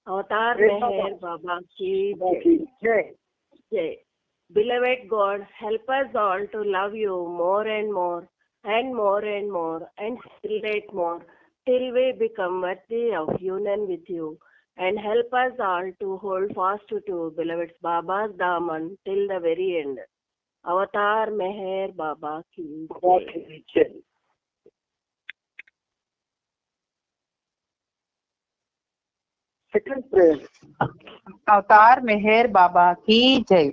अवतार मेहर बाबा की जय. Jai. Beloved God, help us all to love you more and more and more and more and celebrate more till we become worthy of union with you. And help us all to hold fast to beloved Baba's Daman till the very end. Avatar Meher Baba ki jai. Second prayer. Avatar Meher Baba కీ జై.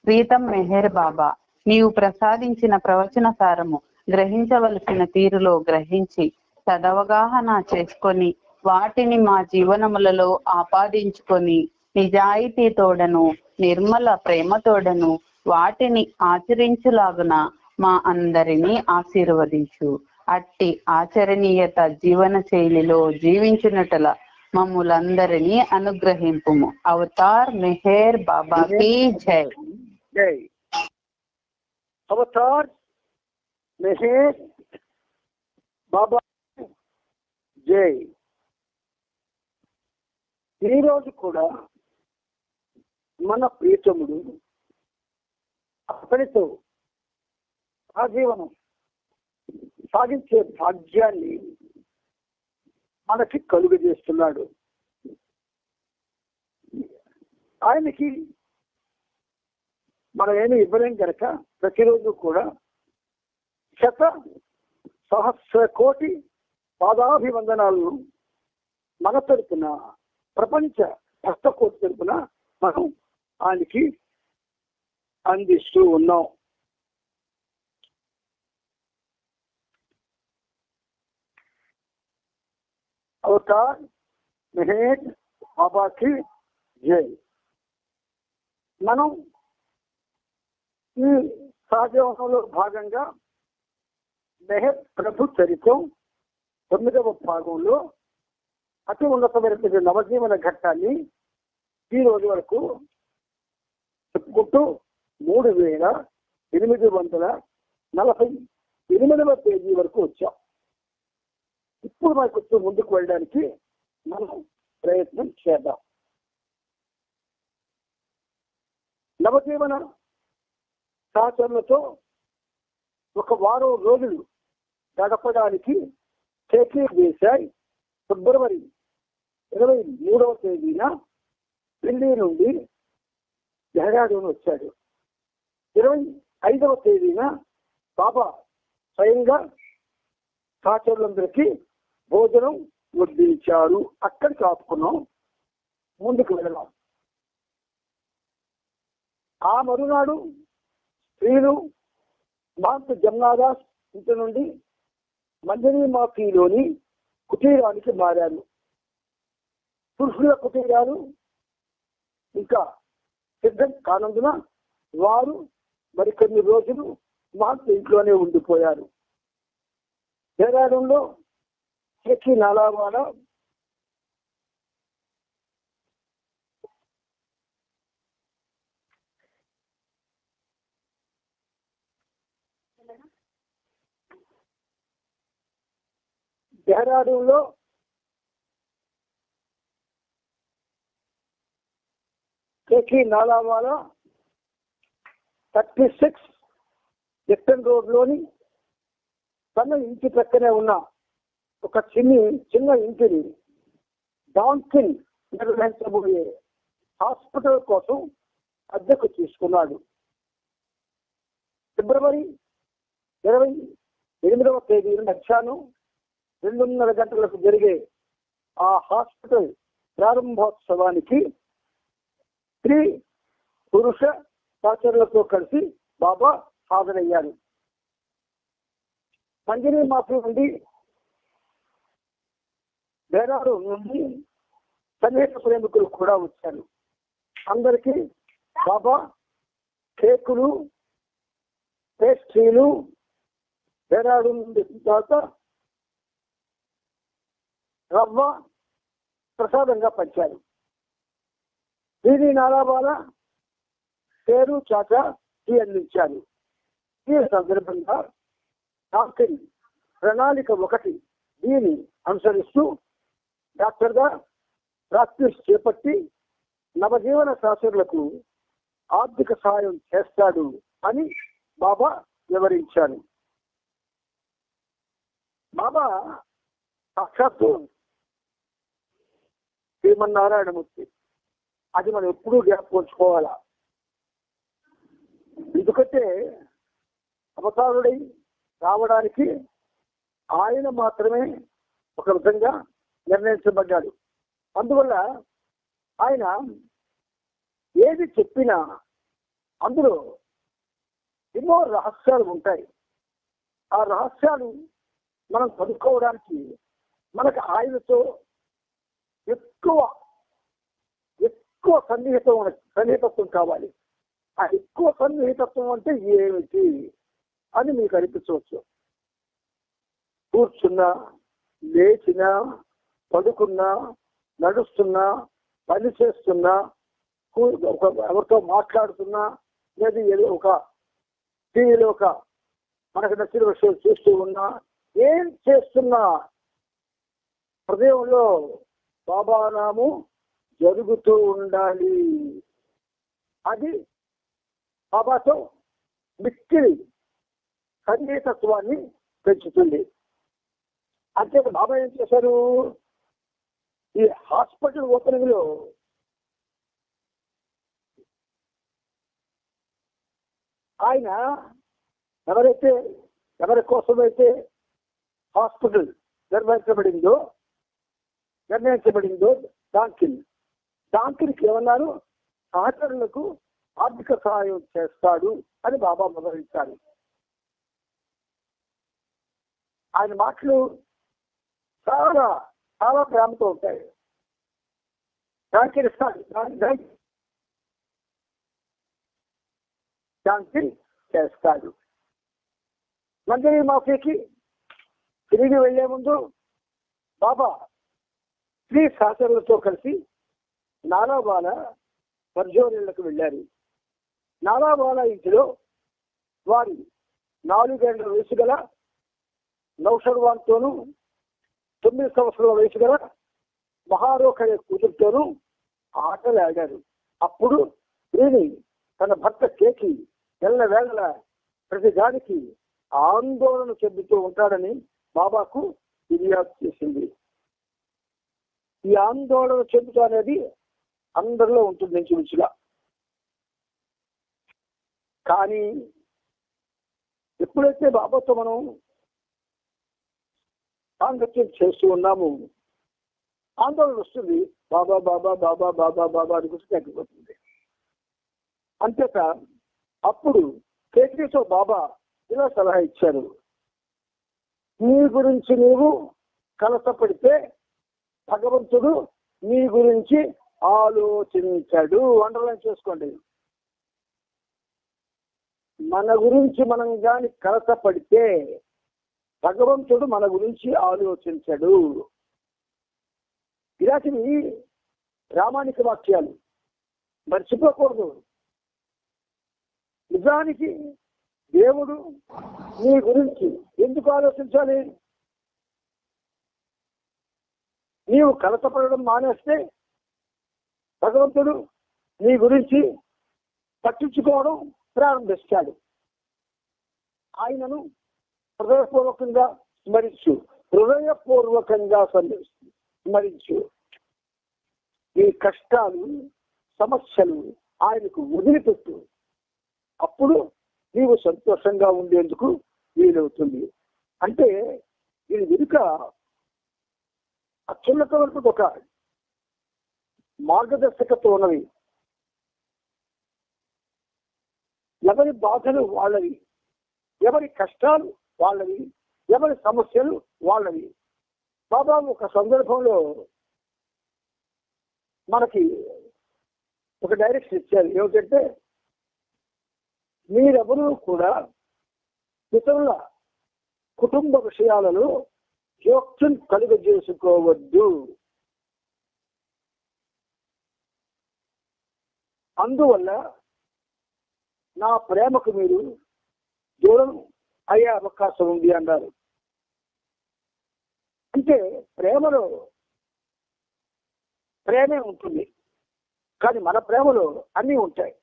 ప్రీతం మెహర్ బాబా, నీవు ప్రసాదించిన ప్రవచన సారము గ్రహించవలసిన తీరులో గ్రహించి సదవగాహన చేసుకొని వాటిని మా జీవనములలో ఆపాదించుకొని నిజాయితీతోడను నిర్మల ప్రేమతోడను వాటిని ఆచరించులాగున మా అందరినీ ఆశీర్వదించు. అట్టి ఆచరణీయత జీవన శైలిలో జీవించినట్ల మమ్ములందరినీ అనుగ్రహింపుము. అవతార్ మెహర్ బాబా కీ జై. జై. అవతార్ మెహర్ బాబా జై. ఈరోజు కూడా మన ప్రియతముడు అతనితో ఆజీవనం సాగించే భాగ్యాన్ని మనకి కలుగజేస్తున్నాడు. ఆయనకి మనం ఏమి ఇవ్వలేం కనుక ప్రతిరోజు కూడా 1,000,000,000,000 పాదాభివందనాలను మన తరపున ప్రపంచ భక్తకోటి తరపున మనం ఆయనకి అందిస్తూ ఉన్నాం. అవతార్ మెహర్ బాబాకి జై. మనం ఈ సహజీవనంలో భాగంగా మెహర్ ప్రభు చరిత్రం 9వ భాగంలో అతి ఉన్నతమైనటువంటి నవజీవన ఘట్టాన్ని ఈ రోజు వరకు చెప్పుకుంటూ 3,848వ పేజీ వరకు వచ్చాం. ఇప్పుడు మనకు ముందుకు వెళ్ళడానికి మనం ప్రయత్నం చేద్దాం. నవజీవన సహచరులతో ఒక వారం రోజులు గడపడానికి కేకే దేశాయ్ ఫిబ్రవరి 23వ తేదీన ఢిల్లీ నుండి దెహ్రాడూన్ వచ్చాడు. 25వ తేదీన బాబా స్వయంగా సహచరులందరికీ భోజనం వడ్డించారు. అక్కడికి ఆపుకున్నాం. ముందుకు వెళ్ళాం. ఆ మరునాడు స్త్రీలు మహంత్ జమ్నాదాస్ ఇంటి నుండి మంజరీ మాఫీలోని కుటీరానికి మారారు. పురుషుల కుటీరాలు ఇంకా సిద్ధం కానందున వారు మరికొన్ని రోజులు మహంత్ ఇంట్లోనే ఉండిపోయారు. దేహరాదూన్లో షేఖీ నాలావాలా దేహరాదూన్లో షేఖీ నాలావాలా 36 జెక్టన్ రోడ్లోని తన ఇంటి ప్రక్కనే ఉన్న ఒక చిన్న ఇంటిని డాన్కిన్ నిర్వహించబోయే హాస్పిటల్ కోసం అద్దెకు తీసుకున్నాడు. ఫిబ్రవరి 28వ తేదీన మధ్యాహ్నం 2:30 గంటలకు జరిగే ఆ హాస్పిటల్ ప్రారంభోత్సవానికి స్త్రీ పురుష సహచరులతో కలిసి బాబా హాజరయ్యారు. మంజరీ మాఫీ నుండి దేహరాదూన్ నుండి సన్నిహిత ప్రేమికులు కూడా వచ్చారు. అందరికీ బాబా కేకులు పేస్ట్రీలు దేహరాదూన్ నుండి తర్వాత రవ్వ ప్రసాదంగా పంచారు. దీని నాలాబాలా పేరు చాచా టీ అందించారు. ఈ సందర్భంగా డాక్టర్ ప్రణాళిక 1 దీన్ని అనుసరిస్తూ డాక్టర్గా ప్రాక్టీస్ చేపట్టి నవజీవన శాస్త్రులకు ఆర్థిక సహాయం చేస్తాడు అని బాబా వివరించారు. బాబా సాక్షాత్తు శ్రీమన్నారాయణమూర్తి. అది మనం ఎప్పుడూ జ్ఞాపకొచ్చుకోవాలా. ఎందుకంటే అవతారుడై రావడానికి ఆయన మాత్రమే ఒక విధంగా నిర్ణయించబడ్డాడు. అందువల్ల ఆయన ఏది చెప్పినా అందులో ఎన్నో రహస్యాలు ఉంటాయి. ఆ రహస్యాలు మనం కనుక్కోవడానికి మనకు ఆయనతో ఎక్కువ సన్నిహితత్వం కావాలి. ఆ ఎక్కువ సన్నిహితత్వం అంటే ఏమిటి అని మీకు అనిపించవచ్చు. కూర్చున్నా, లేచినా, పడుకున్నా, నడుస్తున్నా, పని చేస్తున్నా, ఎవరితో మాట్లాడుతున్నా, లేదా ఏదో ఒక టీవీలో ఒక మనకు నచ్చిన విషయం చూస్తూ ఉన్నా, ఏం చేస్తున్నా హృదయంలో బాబా నాము జరుగుతూ ఉండాలి. అది బాబాతో మిక్కిలి సన్నిహితత్వాన్ని పెంచుతుంది. అంటే బాబా ఏం చేశారు, ఈ హాస్పిటల్ ఓపెనింగ్ లో ఆయన ఎవరి కోసమైతే హాస్పిటల్ నిర్ణయించబడిందో దానికి ఏమన్నారు, సహచరులకు ఆర్థిక సహాయం చేస్తాడు అని బాబా వివరించారు. ఆయన మాటలు చాలా చాలా ప్రేమతో ఉంటాయి. దానికి చేస్తాడు. మంజరి మాఫీకి తిరిగి వెళ్లే ముందు బాబా స్త్రీ సహచరులతో కలిసి నాలాబాల పర్జోరీలకు వెళ్ళారు. నాలాబాల ఇంటిలో వారి 4 ఏళ్ల వయసు గల నౌషర్వాన్తోనూ 9 సంవత్సరాల వయసు గల మహారోఖ కూతురుతోనూ ఆటలాడారు. అప్పుడు స్త్రీని తన భర్త కేకి ఎల్లవేళల ప్రతి దానికి ఆందోళన చెందుతూ ఉంటాడని బాబాకు ఫిర్యాదు చేసింది. ఈ ఆందోళన చెందుతా అనేది అందరిలో ఉంటుంది ఇంచుమించుగా. కానీ ఎప్పుడైతే బాబాతో మనం సాంగత్యం చేస్తూ ఉన్నాము, ఆందోళన వస్తుంది. బాబా బాబా బాబా బాబా బాబా అని గురించి తగ్గిపోతుంది. అంతేత అప్పుడు కేజీతో బాబా ఇలా సలహా ఇచ్చారు, నీ గురించి నీవు కలసపడితే భగవంతుడు నీ గురించి ఆలోచించాడు. అండర్లైన్ చేసుకోండి. మన గురించి మనం కానీ కలసపడితే భగవంతుడు మన గురించి ఆలోచించడు. ఇలాంటివి ప్రామాణిక వాక్యాలు మర్చిపోకూడదు. నిజానికి దేవుడు నీ గురించి ఎందుకు ఆలోచించాలి? నీవు కలతపడడం మానేస్తే భగవంతుడు నీ గురించి పట్టించుకోవడం ప్రారంభిస్తాడు. ఆయనను హృదయపూర్వకంగా స్మరించు. ఈ కష్టాలు, సమస్యలు ఆయనకు వదిలిపెట్టు. అప్పుడు నీవు సంతోషంగా ఉండేందుకు వీలవుతుంది. అంటే దీని వెనుక అత్యున్నత వరకు ఒక మార్గదర్శకత్వం ఉన్నది. ఎవరి బాధలు వాళ్ళవి, ఎవరి కష్టాలు వాళ్ళవి, ఎవరి సమస్యలు వాళ్ళవి. బాబా ఒక సందర్భంలో మనకి ఒక డైరెక్షన్ ఇచ్చారు. ఏమిటంటే, మీరెవరూ కూడా ఇతరుల కుటుంబ విషయాలలో జోక్యం కలుగజేసుకోవద్దు. అందువల్ల నా ప్రేమకు మీరు దూరం అయ్యే అవకాశం ఉంది అన్నారు. అంటే ప్రేమలో ప్రేమే ఉంటుంది. కానీ మన ప్రేమలో అన్నీ ఉంటాయి.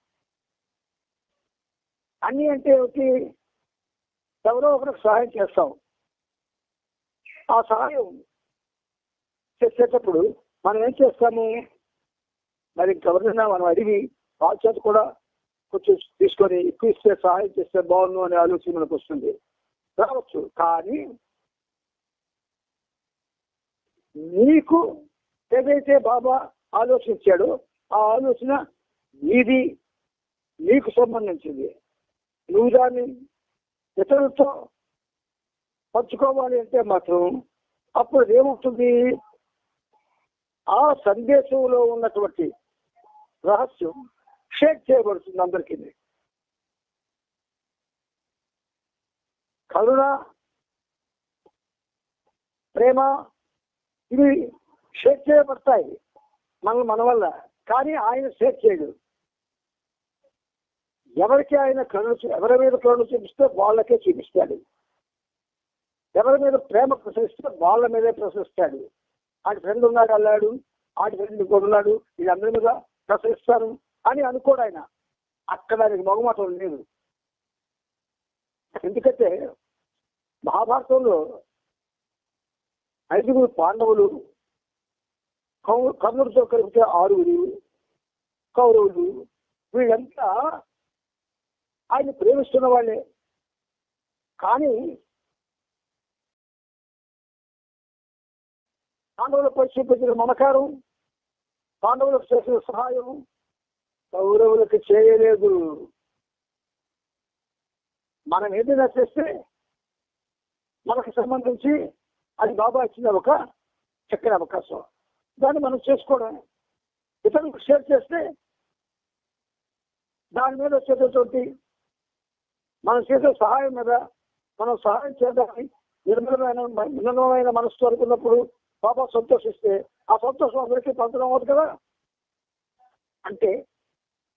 అన్నీ అంటే ఏమిటి? ఎవరో ఒకరికి సహాయం చేస్తాం. ఆ సహాయం చేసేటప్పుడు మనం ఏం చేస్తాము? మరి ఇంకెవరైనా మనం అడిగి వాళ్ళ చేత కూడా కొంచెం తీసుకొని ఎక్కువ ఇస్తే సహాయం చేస్తే బాగుండు అనే ఆలోచన మనకు వస్తుంది, రావచ్చు. కానీ నీకు ఏదైతే బాబా ఆలోచించాడో ఆ ఆలోచన నీది, నీకు సంబంధించింది. నువ్వు దాన్ని ఇతరులతో పంచుకోవాలి అంటే మాత్రం అప్పుడు ఏమవుతుంది? ఆ సందేశంలో ఉన్నటువంటి రహస్యం షేర్ చేయబడుతుంది అందరికీ. కరుణ, ప్రేమ ఇవి షేర్ చేయబడతాయి మన వల్ల. కానీ ఆయన షేర్ చేయడు. ఎవరికి ఆయన ఎవరి మీద కరుణ చూపిస్తే వాళ్ళకే చూపిస్తాడు. ఎవరి మీద ప్రేమ ప్రసరిస్తే వాళ్ళ మీదే ప్రసరిస్తాడు. ఆడి ఫ్రెండ్ ఉన్నాడు అల్లాడు, ఆడి ఫ్రెండ్ కొన్నాడు, వీళ్ళందరి మీద ప్రసరిస్తాను అని అనుకోడు ఆయన. అక్కడ ఆయనకి మొగమాటం లేదు. ఎందుకంటే మహాభారతంలో 5 పాండవులు, కర్ణుడితో కలిపితే 6 కౌరవులు, వీళ్ళంతా ఆయన ప్రేమిస్తున్న వాళ్ళే. కానీ పాండవులపై చూపించిన మమకారం, పాండవులకు చేసిన సహాయం కౌరవులకు చేయలేదు. మనం ఏదైనా చేస్తే మనకు సంబంధించి అది బాబా ఇచ్చిన ఒక చక్కని అవకాశం. దాన్ని మనం చేసుకోవడం. ఇతరులకు షేర్ చేస్తే దాని మీద వచ్చేటటువంటి మనం చేసే సహాయం మీద మనం సహాయం చేద్దామని నిర్మలమైన మనస్సు అనుకున్నప్పుడు బాబా సంతోషిస్తే ఆ సంతోషం అందరికీ పంచడం అవుతుంది కదా. అంటే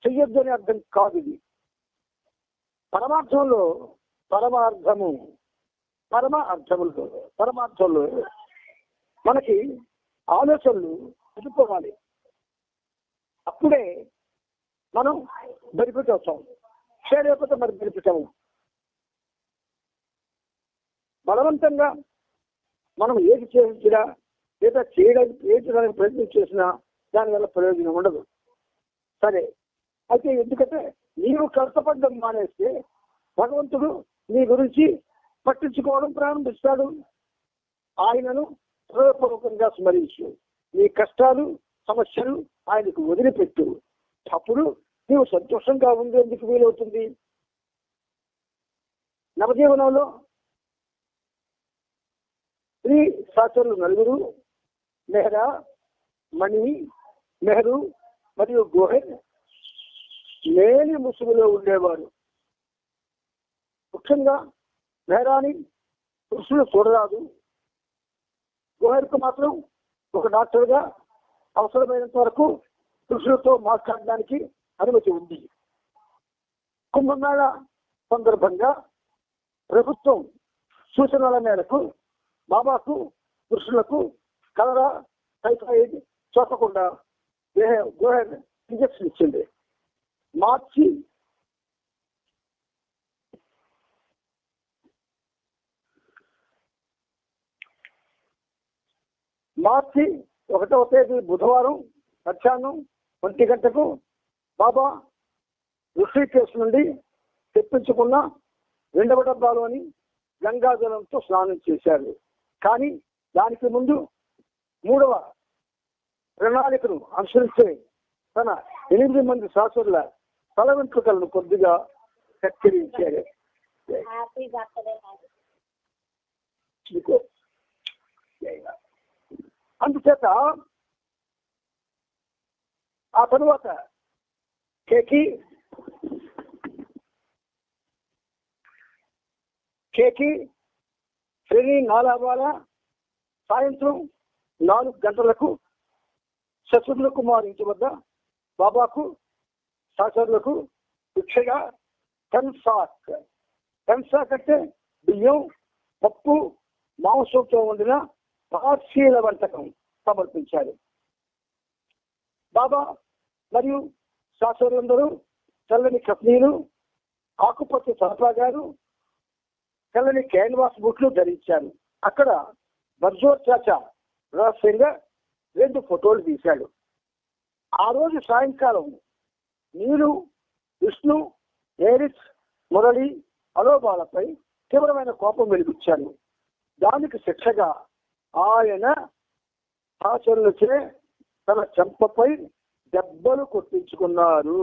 చెయ్యొద్దు అని అర్థం కాదు. ఇది పరమార్థంలో పరమార్థంలో మనకి ఆలోచనలు ఎదుర్కోవాలి. అప్పుడే మనం బెనిఫిట్ అవుతాం. షేర్ అయిపోతే మరి బెనిఫిట్ అవ్వం. బలవంతంగా మనం ఏది చేసినా లేదా చేయడానికి ప్రయత్నం చేసినా దానివల్ల ప్రయోజనం ఉండదు. సరే, అయితే ఎందుకంటే నీవు కష్టపడడం మానేస్తే భగవంతుడు నీ గురించి పట్టించుకోవడం ప్రారంభిస్తాడు. ఆయనను హృదయపూర్వకంగా స్మరించు. నీ కష్టాలు, సమస్యలు ఆయనకు వదిలిపెట్టు. అప్పుడు నీవు సంతోషంగా ఉండేందుకు వీలవుతుంది. నవజీవనంలో స్త్రీ సహచరులు 4 మెహ్రా, మణి, మెహరు మరియు గోహెర్ లేని ముసుగులో ఉండేవారు. ముఖ్యంగా మెహరాని పురుషులు చూడరాదు. గోహెర్కు మాత్రం ఒక డాక్టర్గా అవసరమైనంత వరకు పురుషులతో మాట్లాడడానికి అనుమతి ఉంది. కుంభమేళ సందర్భంగా ప్రభుత్వం సూచనల మేరకు బాబాకు పురుషులకు కలరా, టైఫాయిడ్ సోకకుండా గోహెర్ ఇంజక్షన్ ఇచ్చింది. మార్చి 1వ తేదీ బుధవారం మధ్యాహ్నం 1 గంటకు బాబా ఋషికేశ్ నుండి తెప్పించుకున్న 2వ డబ్బాలోని గంగాజలంతో స్నానం చేశారు. కానీ దానికి ముందు 3వ ప్రణాళికను అనుసరించే తన 8 మంది సహచరుల తల వెంట్రుకలను కొద్దిగా కత్తిరించారు. అందుచేత ఆ తరువాత కేకి శ్రేణి నాలావాల సాయంత్రం 4 గంటలకు శశుర్ల కుమార్ ఇంటి వద్ద బాబాకు సహచరులకు భిక్షగా కన్సాక్ అంటే బియ్యం, పప్పు, మాంసంతో వండిన పార్శీల వంటకం సమర్పించారు. బాబా మరియు శాస్త్రులందరూ తెల్లని కప్నీలు, ఆకుపచ్చ తలపాగారు, తెల్లని క్యాన్వాస్ బుట్లు ధరించారు. అక్కడ బర్జోర్ చాచా రహస్యంగా 2 ఫోటోలు తీశాడు. ఆ రోజు సాయంకాలం నీలు, విష్ణు, ఏరిస్, మురళి, అలోబాలపై తీవ్రమైన కోపం వెలిగించాడు. దానికి శిక్షగా ఆయన ఆచరణచే తన చెంపపై దెబ్బలు కొట్టించుకున్నారు.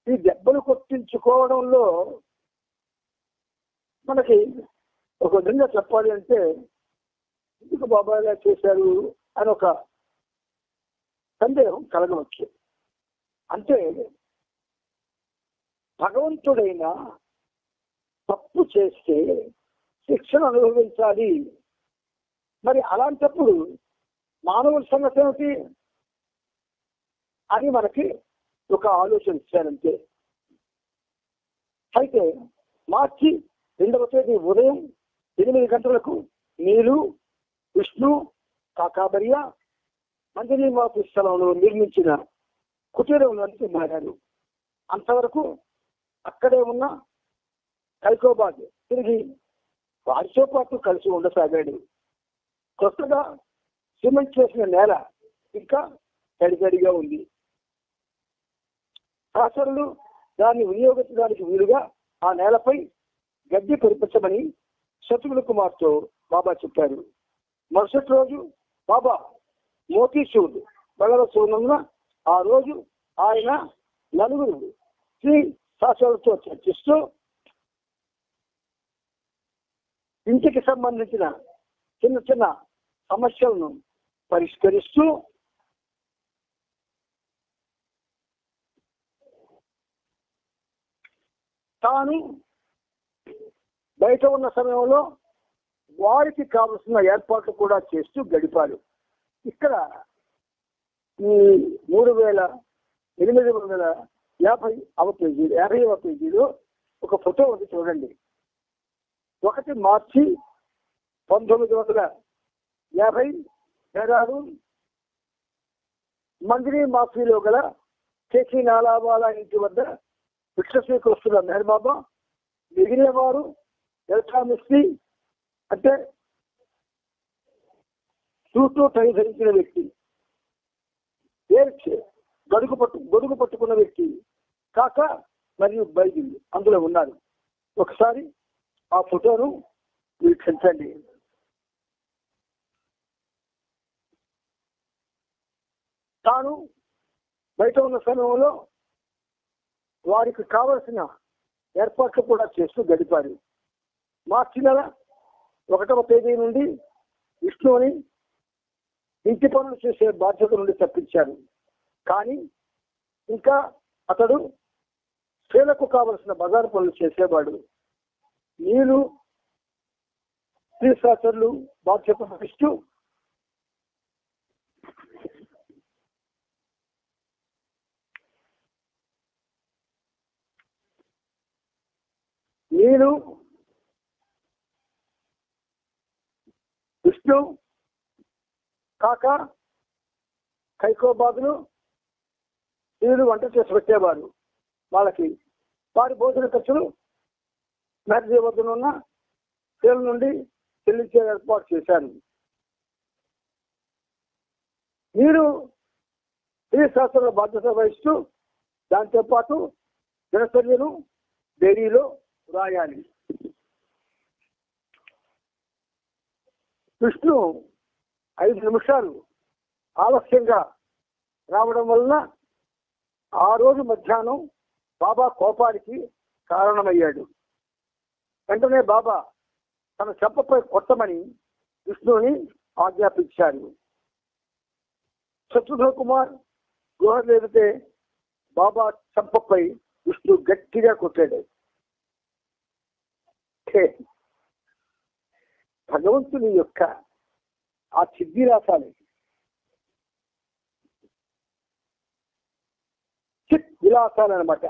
ఈ దెబ్బలు కొట్టించుకోవడంలో మనకి ఒక విధంగా చెప్పాలి అంటే, ఎందుకు బాబా ఇలా చేశారు అని ఒక సందేహం కలగవచ్చు. అంటే భగవంతుడైన తప్పు చేస్తే శిక్షను అనుభవించాలి. మరి అలాంటప్పుడు మానవుల సంగతి ఏమిటి అని మనకి ఒక ఆలోచన ఇచ్చారంటే, అయితే మార్చి 2వ తేదీ ఉదయం 8 గంటలకు నీలు, విష్ణు, కాకాబరియా మంజనీమాత స్థలంలో నిర్మించిన కుటీరంలోనికి మారారు. అంతవరకు అక్కడే ఉన్న కైకోబాద్ తిరిగి వారితో పాటు కలిసి ఉండసాగాడు. కొత్తగా సిమెంట్ చేసిన నేల ఇంకా తడితడిగా ఉంది. శాస్త్రులు దాన్ని వినియోగించడానికి వీలుగా ఆ నేలపై గడ్డి పరిపించమని శత్రుఘ్న కుమార్తో బాబా చెప్పారు. మరుసటి రోజు బాబా మోతీచూర్ బలవస్తున్నందున ఆ రోజు ఆయన 4 శ్రీ శాస్త్రులతో చర్చిస్తూ ఇంటికి సంబంధించిన చిన్న చిన్న సమస్యలను పరిష్కరిస్తూ తాను బయట ఉన్న సమయంలో వారికి కావలసిన ఏర్పాట్లు కూడా చేస్తూ గడిపారు. ఇక్కడ ఈ 3850వ పేజీలో ఒక ఫోటో ఉంది, చూడండి. 1 మార్చి 1956 మందిని మాఫీలో గల కేసీ నాలావాలా ఇంటి వద్ద భిక్ష స్వీకరిస్తున్న మెహర్ బాబా, మిగిలిన వారు ఎలక్ట్రామిక్స్ని అంటే సూటు టై ధరించిన వ్యక్తి, గొడుగు పట్టుకున్న వ్యక్తి, కాక మరియు బైబిల్ అందులో ఉన్నారు. ఒకసారి ఆ ఫోటోను వీక్షించండి. తాను బయట ఉన్న సమయంలో వారికి కావలసిన ఏర్పాట్లు కూడా చేస్తూ గడిపారు. మార్చి నెల 1వ తేదీ నుండి విష్ణువుని ఇంటి పనులు చేసే బాధ్యత నుండి తప్పించారు. కానీ ఇంకా అతడు స్త్రీలకు కావలసిన బజారు పనులు చేసేవాడు. నీళ్ళు శ్రీ శాస్త్రులు బాధ్యత వహిస్తూ నీళ్ళు విష్ణు కాక కైకోబాదులు వీళ్ళు వంట చేసి పెట్టేవారు. వాళ్ళకి వారి భోజన ఖర్చులు మ్యారేజ్ వద్దనున్న స్త్రీల నుండి చెల్లించే ఏర్పాటు చేశారు. మీరు స్త్రీ శాస్త్రాల బాధ్యత వహిస్తూ దాంతోపాటు దినచర్యను డైరీలో రాయాలి. విష్ణు 5 నిమిషాలు ఆలస్యంగా రావడం వలన ఆ రోజు మధ్యాహ్నం బాబా కోపానికి కారణమయ్యాడు. వెంటనే బాబా తన చెంపపై కొట్టమని విష్ణుని ఆజ్ఞాపించారు. శత్రుఘ్న కుమార్ గుహలేదితే బాబా చెంపపై విష్ణు గట్టిగా కొట్టాడు. భగవంతుని యొక్క ఆ సిద్ధిరాసాలు, చిత్ విలాసాలు అనమాట.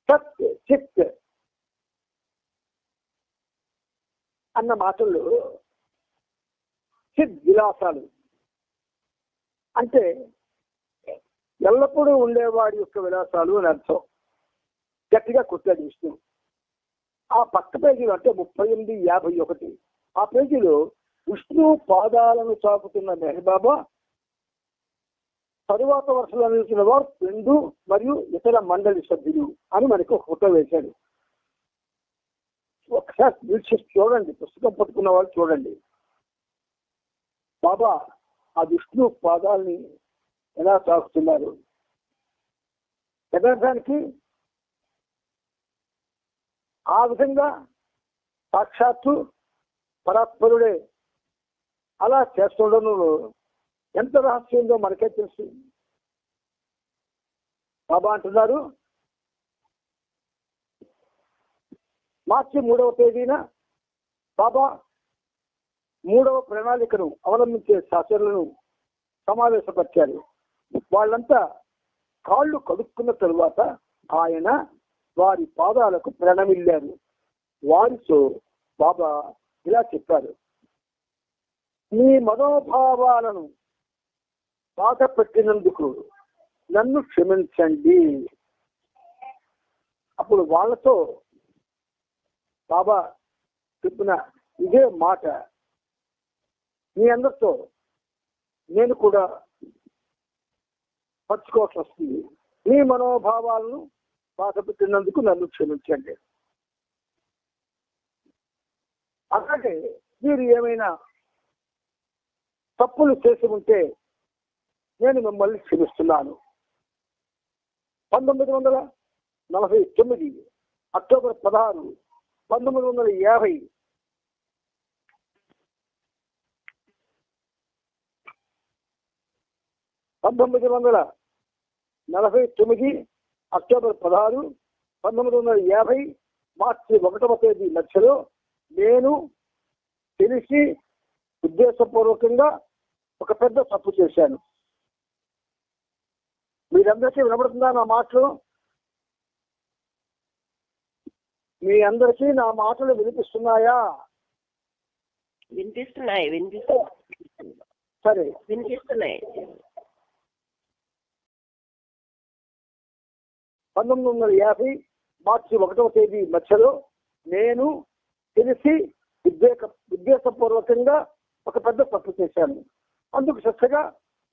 సత్ చిత్ అన్న మాటల్లో చిత్ విలాసాలు అంటే ఎల్లప్పుడూ ఉండేవాడి యొక్క విలాసాలు అని అర్థం. గట్టిగా కొట్టాడు విష్ణు. ఆ పక్క పేజీలో అంటే 3851 ఆ పేజీలో విష్ణు పాదాలను చాపుతున్న మెహబాబా, తరువాత వరుసలో నిలిచిన వారు రెండు మరియు ఇతర మండలి సభ్యులు అని మనకి ఒక ఫోటో వేశాడు. ఒకసారి వీక్షించి చూడండి, పుస్తకం పట్టుకున్న వాళ్ళు చూడండి. బాబా ఆ విష్ణు పాదాలని ఎలా తాకుతున్నారు. యథార్థానికి ఆ విధంగా సాక్షాత్తు పరాత్పరుడే అలా చేస్తుండడంలో ఎంత రహస్యంగా మనకే తెలుసు. బాబా అంటున్నారు, మార్చి 3వ తేదీన బాబా 3వ ప్రణాళికను అవలంబించే శాస్త్రులను సమావేశపరిచారు. వాళ్ళంతా కాళ్ళు కడుక్కున్న తరువాత ఆయన వారి పాదాలకు ప్రణమిల్లారు. వారితో బాబా ఇలా చెప్పారు, మీ మనోభావాలను బాధ పెట్టినందుకు నన్ను క్షమించండి. అప్పుడు వాళ్ళతో బాబా చెప్పిన ఇదే మాట మీ అందరితో నేను కూడా పంచుకోవాల్సి వస్తుంది. మీ మనోభావాలను బాధ పెట్టినందుకు నన్ను క్షమించండి. అలాగే మీరు ఏమైనా తప్పులు చేసి ఉంటే నేను మిమ్మల్ని క్షమిస్తున్నాను. 1949 అక్టోబర్ 16, 1950 1949 అక్టోబర్ 16, 1950 మార్చి 1వ తేదీ మధ్యలో నేను తెలిసి ఉద్దేశపూర్వకంగా ఒక పెద్ద తప్పు చేశాను. మీరందరికీ వినబడుతుందా నా మాటలు? మీ అందరికీ నా మాటలు వినిపిస్తున్నాయా? వినిపిస్తున్నాయి. సరే, వినిపిస్తున్నాయి. 1950 మార్చి 1వ తేదీ మధ్యలో నేను తెలిసి ఉద్దేశపూర్వకంగా ఒక పెద్ద తప్పు చేశాను. అందుకు శిక్షగా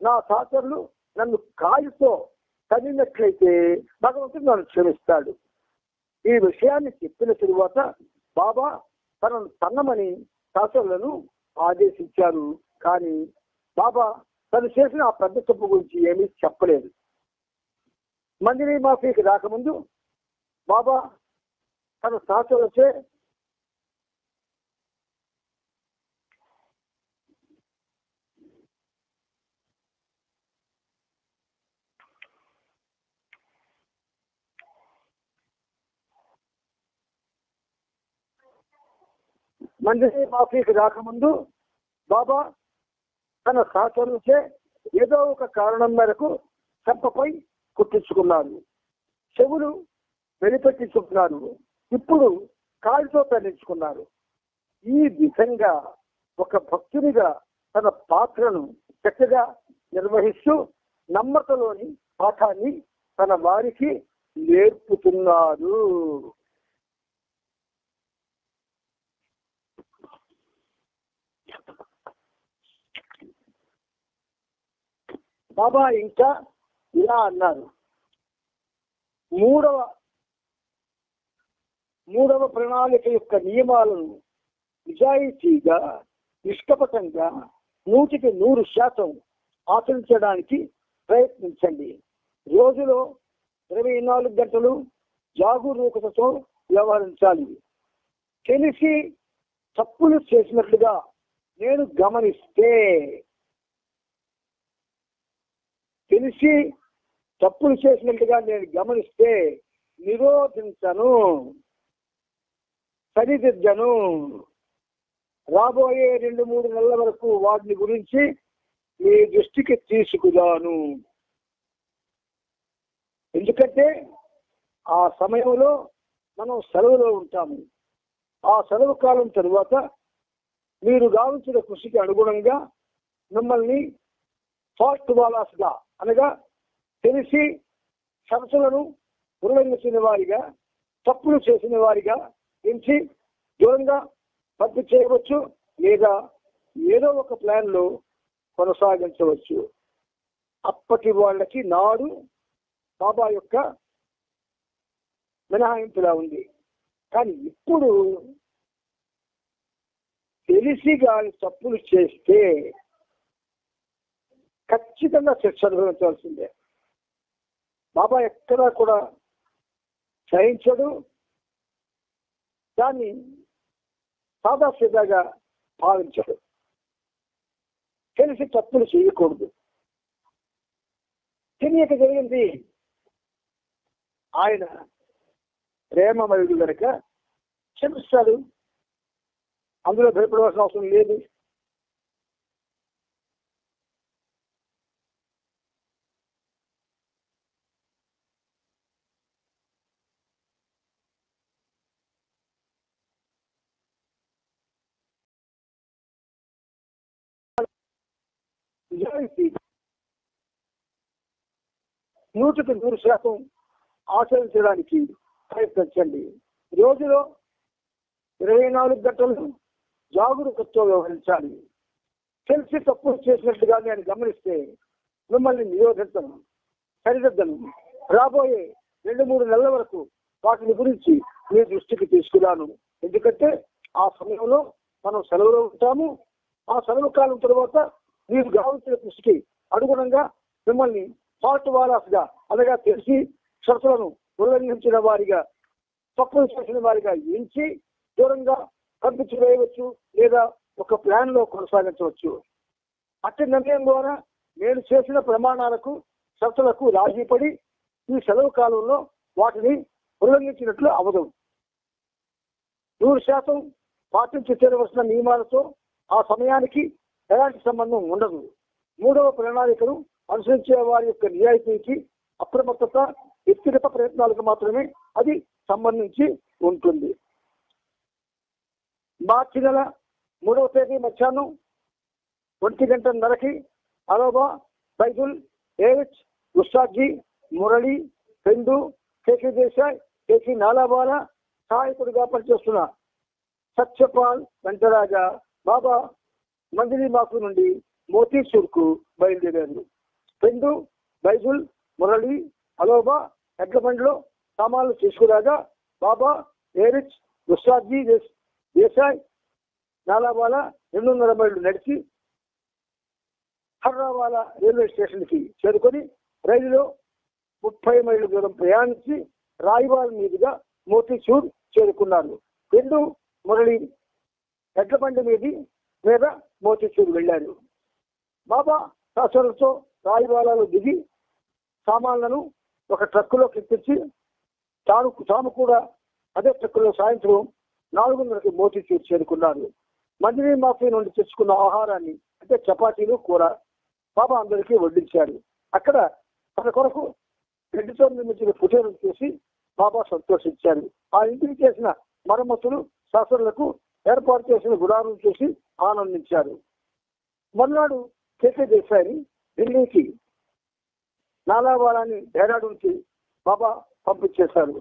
నా సహచరులు నన్ను కాలుతో తగినట్లయితే భగవంతుడు నన్ను క్షమిస్తాడు. ఈ విషయాన్ని చెప్పిన తరువాత బాబా తనను తన్నమని సహచరులను ఆదేశించారు. కానీ బాబా తను చేసిన ఆ పెద్ద తప్పు గురించి ఏమీ చెప్పలేదు. మందిని మాఫీకి రాకముందు బాబా తన సహచరులచే బాబా తన సహచరులచే ఏదో ఒక కారణం మేరకు చెంపపై కుట్టించుకున్నారు, చెవులు వెలిపెట్టించుకున్నారు, ఇప్పుడు కాలితో తరలించుకున్నారు. ఈ విధంగా ఒక భక్తునిగా తన పాత్రను చక్కగా నిర్వహిస్తూ నమ్మకలోని పాఠాన్ని తన వారికి నేర్పుతున్నారు. బాబా ఇంకా ఇలా అన్నారు, మూడవ ప్రణాళిక యొక్క నియమాలను నిజాయితీగా నిష్కపటంగా 100% ఆచరించడానికి ప్రయత్నించండి. రోజులో 24 గంటలు జాగరూకతతో వ్యవహరించాలి. తెలిసి తప్పులు చేసినట్లుగా నేను గమనిస్తే నిరోధించను, సరిదిద్దను. రాబోయే 2-3 నెలల వరకు వాటిని గురించి మీ దృష్టికి తీసుకురాను. ఎందుకంటే ఆ సమయంలో మనం సెలవులో ఉంటాము. ఆ సెలవు కాలం తరువాత మీరు గావించిన కృషికి అనుగుణంగా మిమ్మల్ని ఫాల్ట్ వాలాస్ గా అనగా తెలిసి షరతులను ఉల్లంఘించిన వారిగా, తప్పులు చేసిన వారిగా ఎంచి దూరంగా పంపించేయవచ్చు, లేదా ఏదో ఒక ప్లాన్ లో కొనసాగించవచ్చు. అప్పటి వాళ్ళకి నాడు బాబా యొక్క మినహాయింపులా ఉంది. కానీ ఇప్పుడు తెలిసి గాని తప్పులు చేస్తే ఖచ్చితంగా శిక్ష అనుభవించాల్సిందే. బాబా ఎక్కడా కూడా సహించడు, దాన్ని సాదాసీదాగా భావించడు. తెలిసి తప్పులు చేయకూడదు. తెలియక జరిగింది, ఆయన ప్రేమమయుడు కనుక క్షమిస్తాడు, అందులో భయపడవలసిన అవసరం లేదు. నిజానికి 100% ఆచరించడానికి ప్రయత్నించండి. రోజులో 24 గంటలు జాగరూకతతో వ్యవహరించాలి. తెలిసి తప్పులు చేసినట్టుగా నేను గమనిస్తే మిమ్మల్ని నిరోధించను, సరిదిద్దను. రాబోయే 2-3 నెలల వరకు వాటిని గురించి మీ దృష్టికి తీసుకురాను. ఎందుకంటే ఆ సమయంలో మనం సెలవులో ఉంటాము. ఆ సెలవు కాలం తర్వాత మీరు కావాల్సిన దృష్టికి అనుగుణంగా మిమ్మల్ని ఫాల్ట్ వాలాస్ గా అనగా తెలిసి షరతులను ఉల్లంఘించిన వారిగా, తప్పులు చేసిన వారిగా ఎంచి దూరంగా పంపించి వేయవచ్చు, లేదా ఒక ప్లాన్ లో కొనసాగించవచ్చు. అట్టి నిర్ణయం ద్వారా నేను చేసిన ప్రమాణాలకు, షరతులకు రాజీపడి ఈ సెలవు కాలంలో వాటిని ఉల్లంఘించినట్లు అవదు. 100% పాటించి తీరవలసిన నియమాలతో ఆ సమయానికి ఎలాంటి సంబంధం ఉండదు. 3వ ప్రణాళికను అనుసరించే వారి యొక్క నిజాయితీకి, అప్రమత్తత, వ్యక్తిగత ప్రయత్నాలకు మాత్రమే అది సంబంధించి ఉంటుంది. మార్చి నెల 3వ తేదీ మధ్యాహ్నం 1:30 అలోబా, బైజుల్, ఏవిచ్, ఉస్తాద్జీ, మురళి, పెండు, కేసీ దేశాయ్, కేసీ నాలాబాలా సహాయకుడిగా పనిచేస్తున్న సత్యపాల్ వెంకటరాజా బాబా మందిని మాకు నుండి మోతీచూర్కు బయలుదేరారు. పెండు, బైజుల్, మురళి, అలోబా ఎడ్ల బండిలో సామాన్లు తీసుకురాగా బాబా ఏరిచ్, ఉస్తాద్జీ దేశాయ్, నాలాబాలా 200 మైళ్ళు నడిచి హర్రావాలా రైల్వే స్టేషన్ కి చేరుకొని రైలులో 30 మైళ్ళ దూరం ప్రయాణించి రాయివాల్ మీదుగా మోతీచూర్ చేరుకున్నారు. పెండు, మురళి ఎడ్ల బండి మీద మోతీచూర్ వెళ్లారు. బాబా శాసనతో రాయివాలాలో దిగి సామాన్లను ఒక ట్రక్కులో ఎక్కించి తాము కూడా అదే ట్రక్కులో సాయంత్రం 4:30కి మోతీచూర్ చేరుకున్నారు. మందిని మాఫీ నుండి తెచ్చుకున్న ఆహారాన్ని, అంటే చపాతీలు, కూర బాబా అందరికీ వడ్డించారు. అక్కడ తన కొరకు గడ్డితో నిర్మించిన కుటీరం చూసి బాబా సంతోషించారు. ఆ ఇంటికి చేసిన మరమ్మతులు, శాసనలకు ఏర్పాటు చేసిన గుడారం చూసి ఆనందించారు. మర్నాడు కేసీ దేశాయిని ఢిల్లీకి, నాలావాలాని డెహ్రాడూన్కి బాబా పంపించేశారు.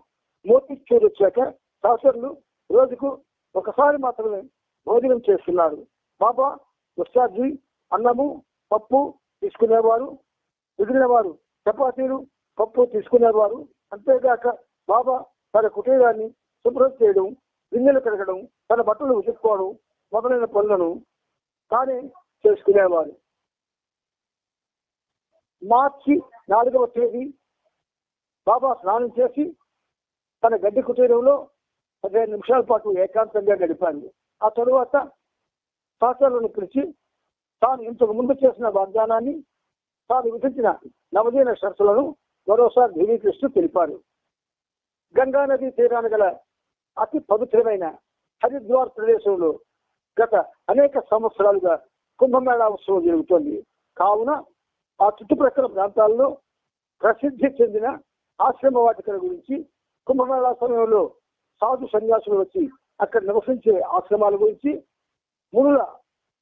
మోతీచూర్ వచ్చాక శాసనలు రోజుకు ఒకసారి మాత్రమే భోజనం చేస్తున్నారు. బాబా ఉస్తాద్జీ అన్నము, పప్పు తీసుకునేవారు, మిగిలిన వారు చపాతీలు, పప్పు తీసుకునేవారు. అంతేగాక బాబా తన కుటీరాన్ని శుభ్రం చేయడం, గిన్నెలు కడగడం, తన బట్టలు ఉతుక్కోవడం మొదలైన పనులను తానే చేసుకునేవారు. మార్చి 4వ తేదీ బాబా స్నానం చేసి తన గడ్డి కుటీరంలో 15 నిమిషాల పాటు ఏకాంతంగా గడిపారు. ఆ తరువాత శాసనలను పిలిచి తాను ఇంతకు ముందు చేసిన వాగ్దానాన్ని, తాను విధించిన నవదీన షరతులను మరోసారి ధృవీకరిస్తూ తెలిపారు. గంగా నదీ తీరాన గల అతి పవిత్రమైన హరిద్వార్ ప్రదేశంలో గత అనేక సంవత్సరాలుగా కుంభమేళా ఉత్సవం జరుగుతోంది. కావున ఆ చుట్టుప్రక్కల ప్రాంతాల్లో ప్రసిద్ధి చెందిన ఆశ్రమ వాటికల గురించి, కుంభమేళా సమయంలో సాధు సన్యాసులు వచ్చి అక్కడ నివసించే ఆశ్రమాల గురించి, మునుల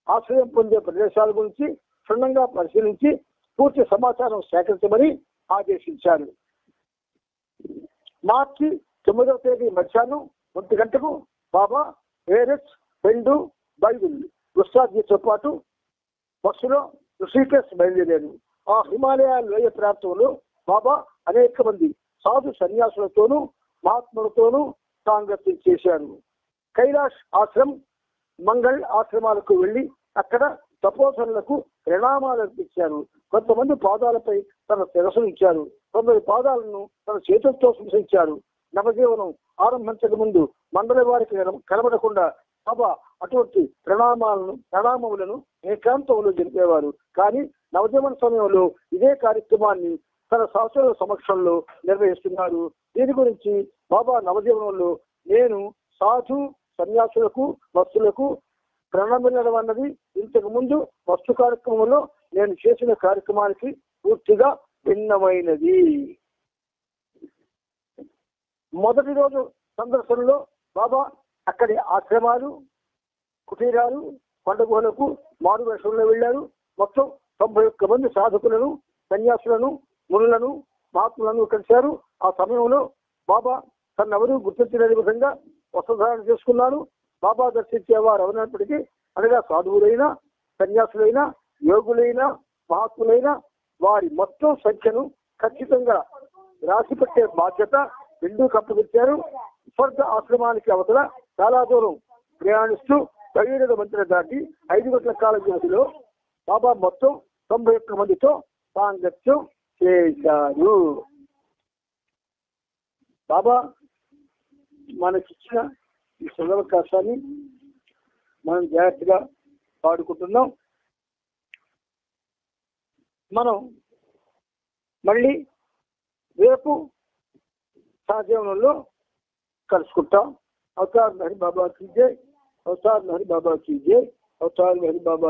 ఆశ్రయం పొందే ప్రదేశాల గురించి క్షుణ్ణంగా పరిశీలించి పూర్తి సమాచారం సేకరించమని ఆదేశించారు. మార్చి 9వ తేదీ మధ్యాహ్నం 1 గంటకు బాబా వేరెస్, పెండు, బైబిల్ ఉస్తాద్తో పాటు బస్సులో ఋషికేశ్ బయలుదేరారు. ఆ హిమాలయ లోయ ప్రాంతంలో బాబా అనేక మంది సాధు సన్యాసులతోనూ మహాత్ములతోనూ సాంగత్యం చేశారు. కైలాష్ ఆశ్రమం, మంగళ్ ఆశ్రమాలకు వెళ్లి అక్కడ తపోధనులకు ప్రణామాలు అర్పించారు. కొంతమంది పాదాలపై తన శిరస్సును ఇచ్చారు, కొందరి పాదాలను తన చేతులతో స్పృశించారు. నవజీవనం ఆరంభించక ముందు మండలి వారికి కనబడకుండా బాబా అటువంటి ప్రణామములను ఏకాంతంలో జరిపేవారు. కానీ నవజీవన సమయంలో ఇదే కార్యక్రమాన్ని తన శాస్త్రుల సమక్షంలో నిర్వహిస్తున్నారు. దీని గురించి బాబా నవజీవనంలో నేను సాధు సన్యాసులకు భక్తులకు ప్రణమిల్లడం అన్నది ఇంతకు ముందు వస్తు కార్యక్రమంలో నేను చేసిన కార్యక్రమానికి పూర్తిగా భిన్నమైనది. మొదటి రోజు సందర్శనలో బాబా అక్కడి ఆశ్రమాలు, కుటీరాలు, కొండ గుహలకు మారు వేషంలో వెళ్లారు. మొత్తం 91 మంది సాధకులను, సన్యాసులను, మునులను, మహాత్ములను కలిశారు. ఆ సమయంలో బాబా తనెవరూ గుర్తించలేని విధంగా వస్త్రధారణ చేసుకున్నారు. బాబా దర్శించేవారు ఎవరైనప్పటికీ, అనగా సాధువులైనా, సన్యాసులైనా, యోగులైనా, మహాత్ములైనా వారి మొత్తం సంఖ్యను ఖచ్చితంగా రాసిపెట్టే బాధ్యత రెండు కప్పగించారు. స్వర్గ ఆశ్రమానికి అవతల చాలా దూరం ప్రయాణిస్తూ 17 మందిని దాటి 5 గంటల కాల వ్యవధిలో బాబా మొత్తం 91 మందితో సాంగత్యం చేశారు. బాబా మనకిచ్చిన ఈ సదవకాశాన్ని మనం జాగ్రత్తగా వాడుకుంటున్నాం. మనం మళ్ళీ రేపు సహజీవనంలో కలుసుకుంటాం. అవతార్ మెహర్ బాబా కీ జై, అవతార్ మెహర్ బాబా కీ జై, అవతార్ మెహర్ బాబా